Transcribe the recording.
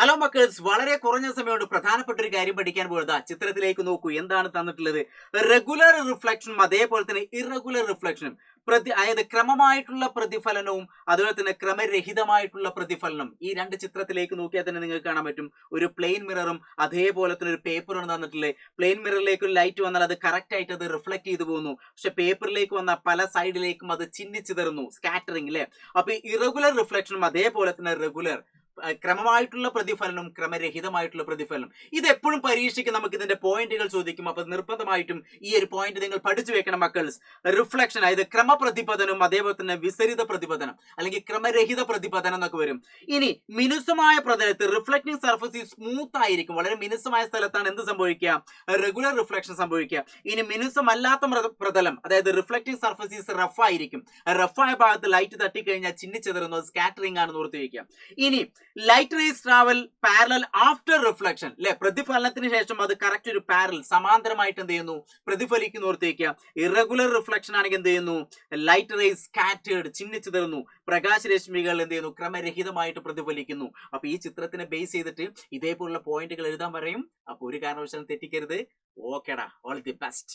Hello മക്കേഴ്സ്, വളരെ കുറഞ്ഞ സമയം കൊണ്ട് പ്രധാനപ്പെട്ട ഒരു കാര്യം പഠിക്കാൻ പോകുന്നത്. ചിത്രത്തിലേക്ക് നോക്കൂ, എന്താണ് തന്നിട്ടുള്ളത്? റെഗുലർ റിഫ്ലക്ഷനും അതേപോലെ തന്നെ ഇറഗുലർ റിഫ്ലക്ഷനും, അതായത് ക്രമമായിട്ടുള്ള പ്രതിഫലനവും അതുപോലെ തന്നെ ക്രമരഹിതമായിട്ടുള്ള പ്രതിഫലനം. ഈ രണ്ട് ചിത്രത്തിലേക്ക് നോക്കിയാൽ തന്നെ നിങ്ങൾക്ക് കാണാൻ പറ്റും. ഒരു പ്ലെയിൻ മിററും അതേപോലെ തന്നെ ഒരു പേപ്പറാണ് തന്നിട്ടുള്ളത്. പ്ലെയിൻ മിററിലേക്ക് ഒരു ലൈറ്റ് വന്നാൽ അത് കറക്റ്റ് ആയിട്ട് അത് റിഫ്ലക്ട് ചെയ്തു പോകുന്നു. പക്ഷെ പേപ്പറിലേക്ക് വന്ന പല സൈഡിലേക്കും അത് ചിന്നിച്ചിതറുന്നു, സ്കാറ്ററിംഗ് അല്ലേ. അപ്പൊ ഇറഗുലർ റിഫ്ലക്ഷനും അതേപോലെ തന്നെ റെഗുലർ, ക്രമമായിട്ടുള്ള പ്രതിഫലനം, ക്രമരഹിതമായിട്ടുള്ള പ്രതിഫലനം. ഇത് എപ്പോഴും പരീക്ഷയ്ക്ക് നമുക്ക് ഇതിന്റെ പോയിന്റുകൾ ചോദിക്കും. അപ്പൊ നിർബന്ധമായിട്ടും ഈ ഒരു പോയിന്റ് നിങ്ങൾ പഠിച്ചു വെക്കണം മക്കൾസ്. റിഫ്ലക്ഷൻ, അതായത് ക്രമപ്രതിപതനം, അതേപോലെ തന്നെ വിസരിത പ്രതിപതനം അല്ലെങ്കിൽ ക്രമരഹിത പ്രതിപതനം എന്നൊക്കെ വരും. ഇനി മിനുസമായ പ്രതലത്തിൽ റിഫ്ലക്റ്റിംഗ് സർഫസ് സ്മൂത്ത് ആയിരിക്കും. വളരെ മിനുസമായ സ്ഥലത്താണ് എന്ത് സംഭവിക്കുക? റെഗുലർ റിഫ്ലക്ഷൻ സംഭവിക്കുക. ഇനി മിനുസമല്ലാത്ത പ്രതലം, അതായത് റിഫ്ലക്റ്റിംഗ് സർഫസ് റഫ് ആയിരിക്കും. റഫായ ഭാഗത്ത് ലൈറ്റ് തട്ടിക്കഴിഞ്ഞാൽ ചിന്നിച്ചെതറുന്നത് സ്കാറ്ററിംഗ് ആണെന്ന് ഓർത്ത് വയ്ക്കുക. ഇനി light rays travel parallel after reflection അല്ലെ, പ്രതിഫലനത്തിന് ശേഷം അത് കറക്റ്റ് ഒരു പാരലൽ സമാന്തരമായിട്ട് എന്ത് ചെയ്യുന്നു? പ്രതിഫലിക്കുന്നു ഓർത്ത് വയ്ക്കുക. ഇറഗുലർ റിഫ്ലക്ഷൻ ആണെങ്കിൽ എന്ത് ചെയ്യുന്നു? ലൈറ്റ് റേസ് സ്കാറ്റേർഡ്, ചിന്നിച്ചിതറുന്നു. പ്രകാശരശ്മികൾ എന്ത് ചെയ്യുന്നു? ക്രമരഹിതമായിട്ട് പ്രതിഫലിക്കുന്നു. അപ്പൊ ഈ ചിത്രത്തിനെ ബേസ് ചെയ്തിട്ട് ഇതേപോലുള്ള പോയിന്റുകൾ എഴുതാൻ പറയും. അപ്പൊ ഒരു കാരണവശാലും തെറ്റിക്കരുത്. ഓക്കേടാ, ഓൾ ദി ബെസ്റ്റ്.